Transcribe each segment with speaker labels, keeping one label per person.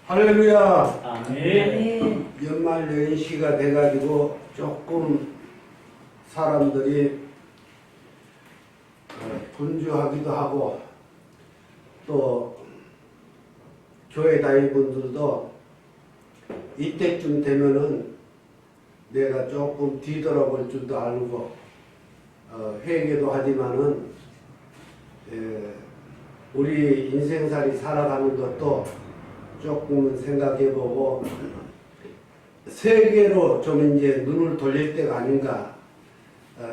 Speaker 1: 할렐루야.
Speaker 2: 아멘.
Speaker 1: 연말 연시가 돼가지고 조금 사람들이 분주하기도 하고 또 교회 다니는 분들도 이때쯤 되면은 내가 조금 뒤돌아볼 줄도 알고 회개도 하지만은 우리 인생살이 살아가는 것도 조금은 생각해보고 세계로 좀 이제 눈을 돌릴 때가 아닌가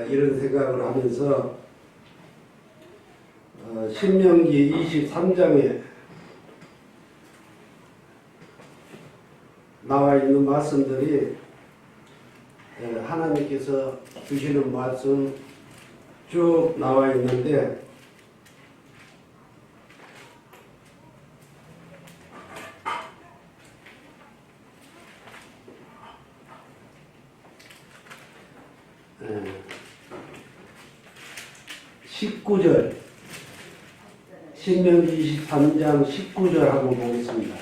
Speaker 1: 이런 생각을 하면서 신명기 23장에 나와 있는 말씀들이 하나님께서 주시는 말씀 쭉 나와 있는데 예. 19절 신명기 23장 19절 한번 보겠습니다.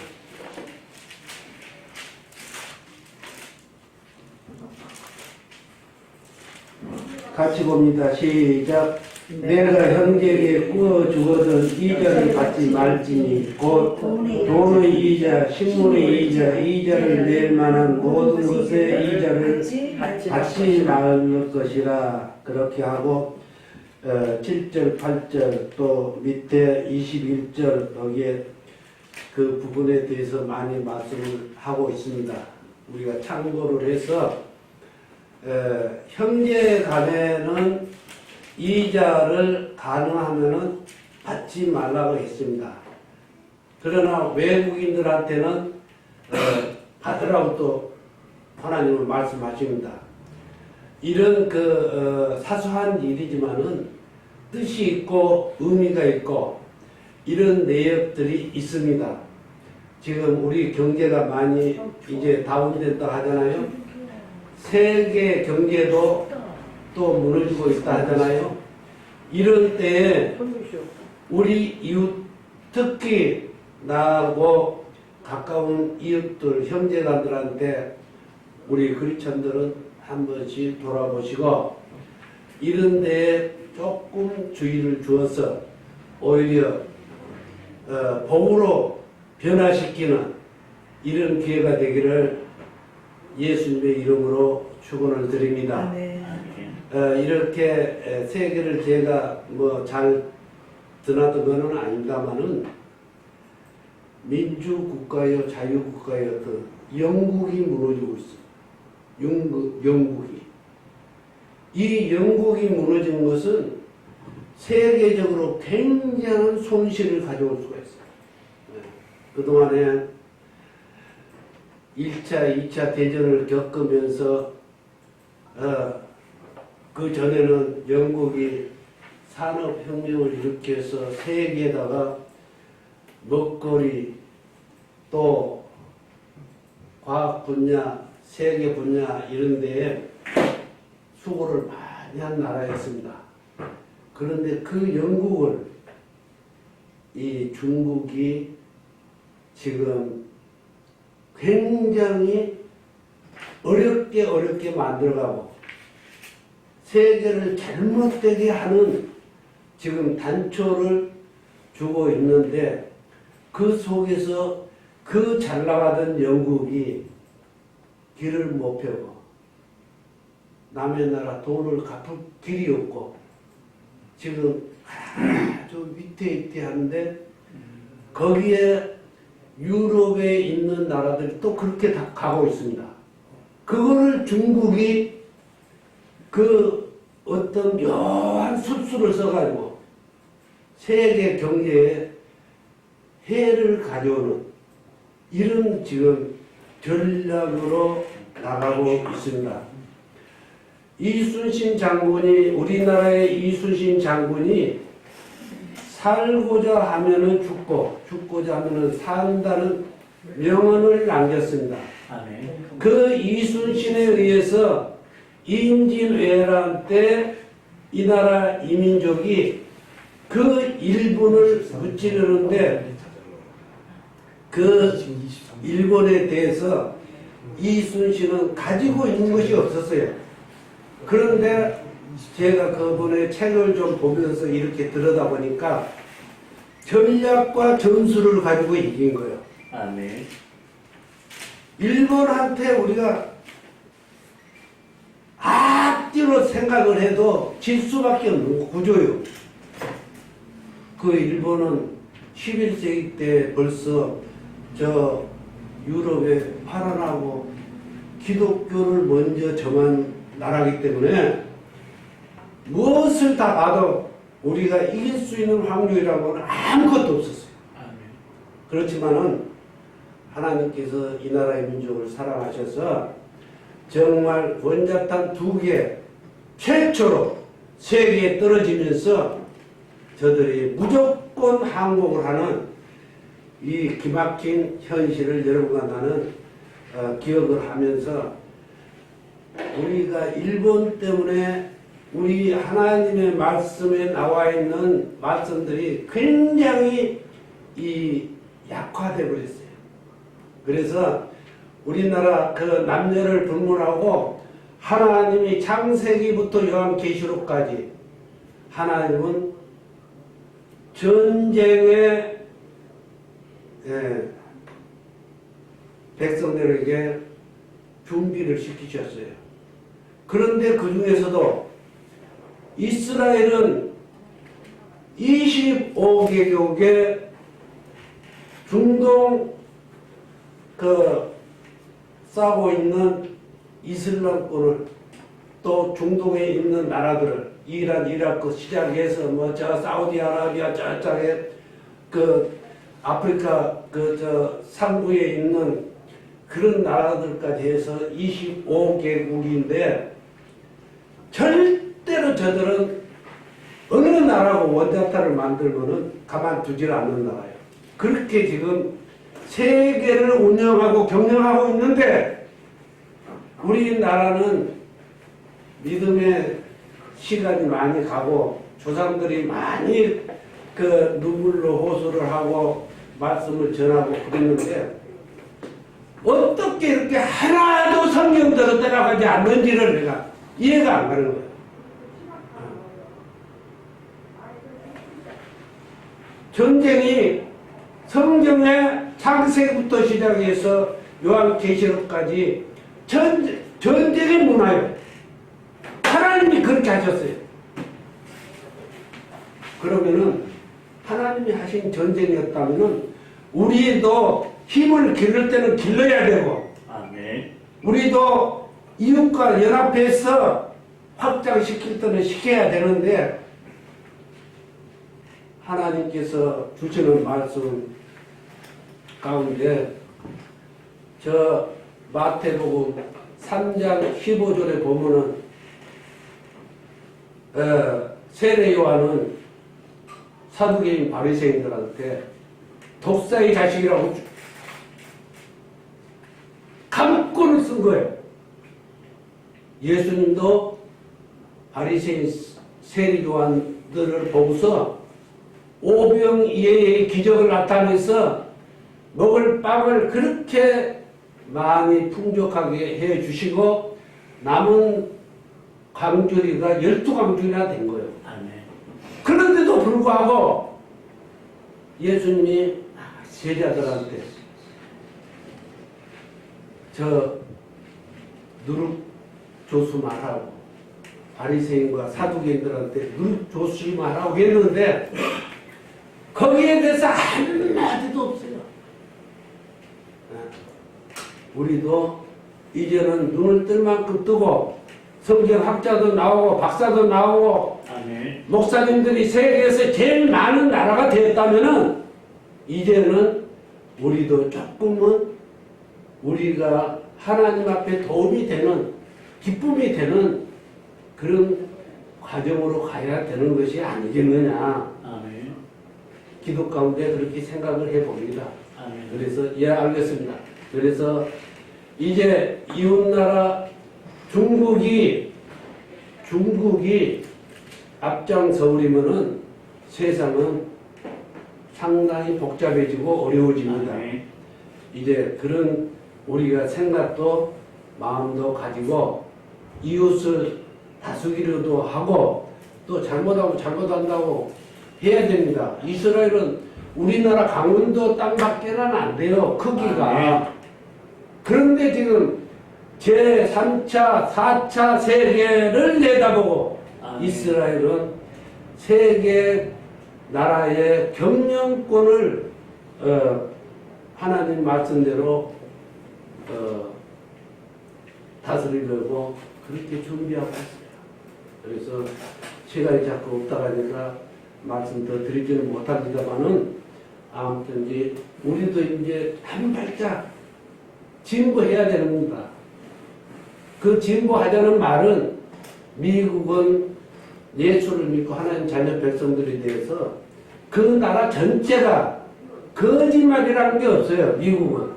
Speaker 1: 같이 봅니다. 시작. 내가 형제에게 꾸어 주거든 이자를 받지 말지니 곧 돈의 이자, 식물의 이자, 이자를 낼 만한 모든 것의 이자를 받지 말 것이라. 그렇게 하고 7절, 8절 또 밑에 21절 여기에 그 부분에 대해서 많이 말씀을 하고 있습니다. 우리가 참고를 해서 형제 간에는 이자를 가능하면은 받지 말라고 했습니다. 그러나 외국인들한테는 받으라고 또 하나님은 말씀하십니다. 이런 사소한 일이지만은 뜻이 있고 의미가 있고 이런 내역들이 있습니다. 지금 우리 경제가 많이 이제 다운됐다 하잖아요. 세계 경제도 또 무너지고 있다 하잖아요. 이런 때에 우리 이웃, 특히 나하고 가까운 이웃들, 형제간들한테 우리 그리스도인들은 한 번씩 돌아보시고 이런 데에 조금 주의를 주어서 오히려 복으로 변화시키는 이런 기회가 되기를 예수님의 이름으로 축원을 드립니다. 이렇게 세계를 제가 뭐 잘 드나든 것은 아닙니다만은 민주국가요, 자유국가요, 영국이 무너지고 있어요. 영국이. 이 영국이 무너진 것은 세계적으로 굉장한 손실을 가져올 수가 있어요. 그동안에 1차, 2차 대전을 겪으면서 그 전에는 영국이 산업혁명을 일으켜서 세계에다가 먹거리 또 과학 분야, 세계 분야 이런 데에 수고를 많이 한 나라였습니다. 그런데 그 영국을 이 중국이 지금 굉장히 어렵게 만들어가고 세계를 잘못되게 하는 지금 단초를 주고 있는데 그 속에서 그 잘 나가던 영국이 길을 못 펴고 남의 나라 돈을 갚을 길이 없고 지금 아주 위태위태한데 거기에 유럽에 있는 나라들이 또 그렇게 다 가고 있습니다. 그거를 중국이 어떤 묘한 술수를 써가지고 세계 경제에 해를 가져오는 이런 지금 전략으로 나가고 있습니다. 이순신 장군이 우리나라의 이순신 장군이 살고자 하면은 죽고자 하면은 산다는 명언을 남겼습니다. 그 이순신에 의해서 임진왜란 때 이 나라 이민족이 그 일본을 무찌르는데 그 일본에 대해서 이순신은 가지고 있는 것이 없었어요. 그런데 제가 그분의 책을 좀 보면서 이렇게 들여다보니까 전략과 전술을 가지고 이긴 거예요.
Speaker 2: 아멘.
Speaker 1: 일본한테 우리가 앞뒤로 생각을 해도 질 수밖에 없는 구조예요. 그 일본은 11세기 때 벌써 저 유럽에 파란하고 기독교를 먼저 정한 나라이기 때문에 무엇을 다 봐도 우리가 이길 수 있는 확률이라고는 아무것도 없었어요.
Speaker 2: 아멘.
Speaker 1: 그렇지만은 하나님께서 이 나라의 민족을 사랑하셔서 정말 원자탄 2개 최초로 세계에 떨어지면서 저들이 무조건 항복을 하는 이 기막힌 현실을 여러분과 나는 기억을 하면서 우리가 일본 때문에 우리 하나님의 말씀에 나와 있는 말씀들이 굉장히 약화되어 버렸어요. 그래서 우리나라 그 남녀를 불문하고 하나님이 창세기부터 요한계시록까지 하나님은 전쟁에 백성들에게 준비를 시키셨어요. 그런데 그 중에서도 이스라엘은 25개국의 중동 싸고 있는 이슬람권을 또 중동에 있는 나라들을 이란, 이라크 시작해서 뭐 저 사우디아라비아 저쪽에 아프리카 상부에 있는 그런 나라들까지 해서 25개국인데 절대로 저들은 어느 나라고 원자탄을 만들면은 가만두질 않는 나라예요. 그렇게 지금 세계를 운영하고 경영하고 있는데 우리나라는 믿음의 시간이 많이 가고 조상들이 많이 눈물로 호소를 하고 말씀을 전하고 그랬는데 어떻게 이렇게 하나도 성경대로 따라가지 않는지를 내가 이해가 안 가는 거예요. 전쟁이 성경의 창세기부터 시작해서 요한계시록까지 전쟁의 문화예요. 하나님이 그렇게 하셨어요. 그러면은 하나님이 하신 전쟁이었다면은 우리도 힘을 기를 때는 길러야 되고,
Speaker 2: 아멘.
Speaker 1: 우리도 이웃과 연합해서 확장시킬 때는 시켜야 되는데 하나님께서 주시는 말씀 가운데 저 마태복음 3장 15절에 보면은 세례 요한은 사두개인 바리새인들한테 독사의 자식이라고 감권을 쓴 거예요. 예수님도 바리새인 세례 요한들을 보고서 오병이어의 기적을 나타내서 먹을 빵을 그렇게 많이 풍족하게 해주시고 남은 광주리가 12광주리나 된 거예요.
Speaker 2: 아멘.
Speaker 1: 그런데도 불구하고 예수님이 제자들한테 저 누룩 조심하라고 바리새인과 사두개인들한테 누룩 조심하라고 했는데 거기에 대해서 한마디도 없어요. 우리도 이제는 눈을 뜰 만큼 뜨고 성경학자도 나오고 박사도 나오고
Speaker 2: 아멘.
Speaker 1: 목사님들이 세계에서 제일 많은 나라가 되었다면은 이제는 우리도 조금은 우리가 하나님 앞에 도움이 되는 기쁨이 되는 그런 과정으로 가야 되는 것이 아니겠느냐.
Speaker 2: 아멘.
Speaker 1: 기도 가운데 그렇게 생각을 해봅니다.
Speaker 2: 아멘.
Speaker 1: 그래서 알겠습니다. 그래서 이제 이웃나라 중국이 앞장서버리면은 세상은 상당히 복잡해지고 어려워집니다.
Speaker 2: 아멘.
Speaker 1: 이제 그런 우리가 생각도 마음도 가지고 이웃을 다스리려도 하고 또 잘못하고 잘못한다고 해야 됩니다. 이스라엘은 우리나라 강원도 땅밖에는 안 돼요. 크기가. 그런데 지금 제3차, 4차 세계를 내다보고 이스라엘은 세계 나라의 경영권을 하나님 말씀대로 다스리려고 그렇게 준비하고 있어요. 그래서 시간이 자꾸 없다 가니까 말씀 더 드리지는 못합니다만은 아무튼 이제 우리도 이제 한 발짝 진보해야 됩니다. 그 진보하자는 말은 미국은 예수를 믿고 하나님 자녀 백성들에 대해서 그 나라 전체가 거짓말이라는 게 없어요. 미국은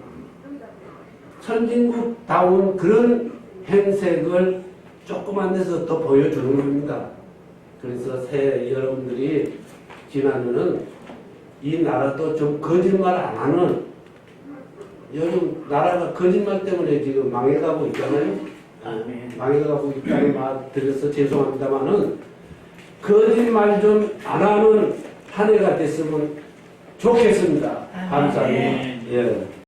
Speaker 1: 선진국다운 그런 행색을 조그만 데서 또 보여주는 겁니다. 그래서 새 여러분들이 지나면은 이 나라도 좀 거짓말 안 하는, 요즘 나라가 거짓말 때문에 지금 망해가고 있잖아요. 망해가고 있다는 말 드려서 죄송합니다만은 거짓말 좀 안 하는 한 해가 됐으면 좋겠습니다. 감사합니다. 예.